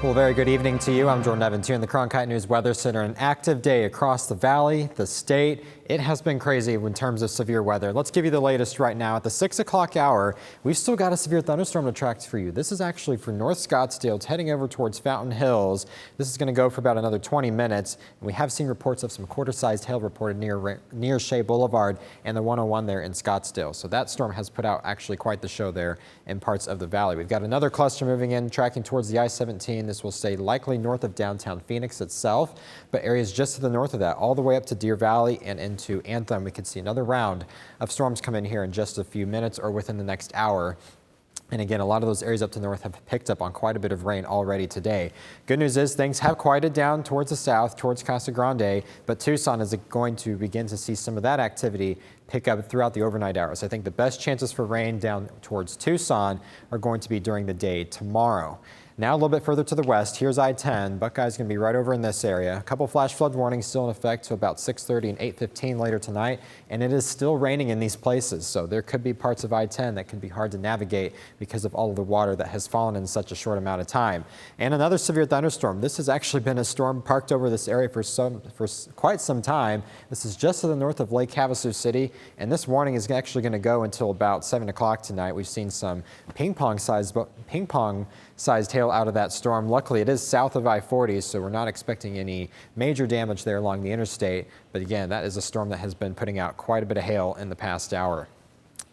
Well, very good evening to you. I'm Jordan Evans here in the Cronkite News Weather Center. An active day across the valley, the state. It has been crazy in terms of severe weather. Let's give you the latest right now. At the 6 o'clock hour, we've still got a severe thunderstorm to track for you. This is actually for North Scottsdale. It's heading over towards Fountain Hills. This is going to go for about another 20 minutes. And we have seen reports of some quarter-sized hail reported near Shea Boulevard and the 101 there in Scottsdale. So that storm has put out actually quite the show there in parts of the valley. We've got another cluster moving in, tracking towards the I-17. This will stay likely north of downtown Phoenix itself, but areas just to the north of that, all the way up to Deer Valley and into Anthem. We could see another round of storms come in here in just a few minutes or within the next hour. And again, a lot of those areas up to the north have picked up on quite a bit of rain already today. Good news is things have quieted down towards the south, towards Casa Grande, but Tucson is going to begin to see some of that activity pick up throughout the overnight hours. I think the best chances for rain down towards Tucson are going to be during the day tomorrow. Now a little bit further to the west, here's I-10. Buckeye's going to be right over in this area. A couple flash flood warnings still in effect to about 6:30 and 8:15 later tonight, and it is still raining in these places. So there could be parts of I-10 that can be hard to navigate because of all of the water that has fallen in such a short amount of time. And another severe thunderstorm. This has actually been a storm parked over this area for quite some time. This is just to the north of Lake Havasu City, and this warning is actually going to go until about 7 o'clock tonight. We've seen some ping pong sized hail out of that storm. Luckily, it is south of I-40, so we're not expecting any major damage there along the interstate. But again, that is a storm that has been putting out quite a bit of hail in the past hour.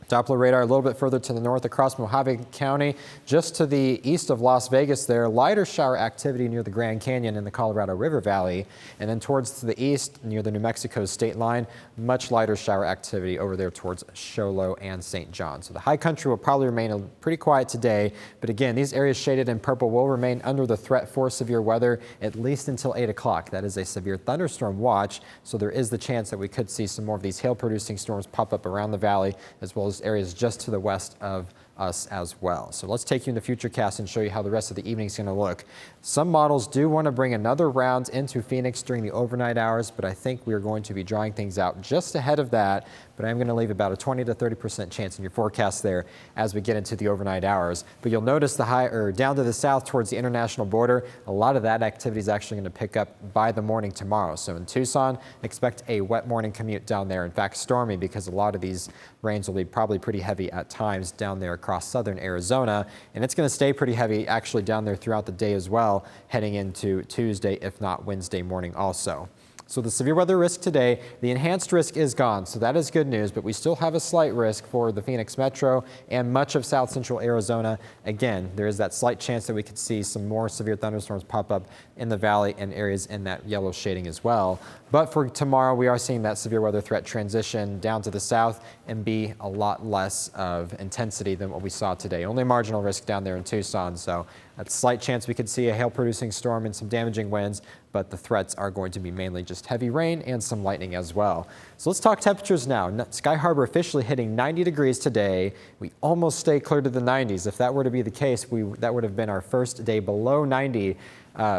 Doppler radar a little bit further to the north across Mojave County, just to the east of Las Vegas there. Lighter shower activity near the Grand Canyon in the Colorado River Valley. And then towards the east near the New Mexico state line, much lighter shower activity over there towards Show Low and St. John. So the high country will probably remain pretty quiet today. But again, these areas shaded in purple will remain under the threat for severe weather at least until 8 o'clock. That is a severe thunderstorm watch. So there is the chance that we could see some more of these hail producing storms pop up around the valley, as well as areas just to the west of us as well. So let's take you into FutureCast and show you how the rest of the evening is going to look. Some models do want to bring another round into Phoenix during the overnight hours, but I think we're going to be drawing things out just ahead of that. But I'm going to leave about a 20 to 30% chance in your forecast there as we get into the overnight hours. But you'll notice the down to the south towards the international border, a lot of that activity is actually going to pick up by the morning tomorrow. So in Tucson, expect a wet morning commute down there. In fact, stormy, because a lot of these rains will be probably pretty heavy at times down there across southern Arizona. And it's going to stay pretty heavy actually down there throughout the day as well, heading into Tuesday, if not Wednesday morning also. So the severe weather risk today, the enhanced risk is gone, so that is good news, but we still have a slight risk for the Phoenix Metro and much of south central Arizona. Again, there is that slight chance that we could see some more severe thunderstorms pop up in the valley and areas in that yellow shading as well. But for tomorrow, we are seeing that severe weather threat transition down to the south and be a lot less of intensity than what we saw today. Only marginal risk down there in Tucson, so a slight chance we could see a hail-producing storm and some damaging winds, but the threats are going to be mainly just heavy rain and some lightning as well. So let's talk temperatures now. Sky Harbor officially hitting 90 degrees today. We almost stay clear to the 90s. If that were to be the case, that would have been our first day below 90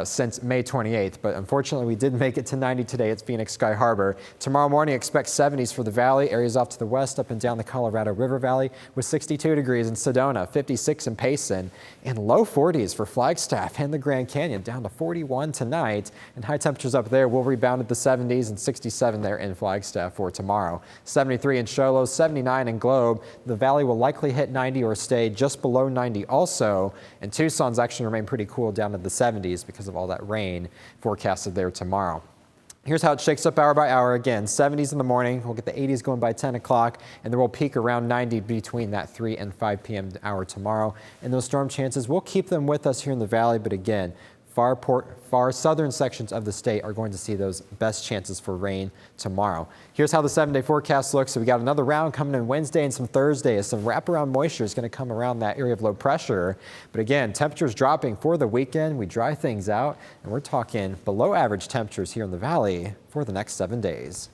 since May 28th, but unfortunately we did make it to 90 today at Phoenix Sky Harbor. Tomorrow morning, expect 70s for the valley, areas off to the west, up and down the Colorado River Valley, with 62 degrees in Sedona, 56 in Payson, and low 40s for Flagstaff and the Grand Canyon, down to 41 tonight, and high temperatures up there will rebound at the 70s and 67 there in Flagstaff for tomorrow. 73 in Show Low, 79 in Globe. The valley will likely hit 90 or stay just below 90 also, and Tucson's actually remain pretty cool down to the 70s because of all that rain forecasted there tomorrow. Here's how it shakes up hour by hour. Again, 70s in the morning. We'll get the 80s going by 10 o'clock, and then we'll peak around 90 between that 3 and 5 p.m. hour tomorrow. And those storm chances, we'll keep them with us here in the valley, but again, far southern sections of the state are going to see those best chances for rain tomorrow. Here's how the 7-day forecast looks. So we got another round coming in Wednesday and some Thursday as some wraparound moisture is going to come around that area of low pressure. But again, temperatures dropping for the weekend. We dry things out, and we're talking below average temperatures here in the valley for the next 7 days.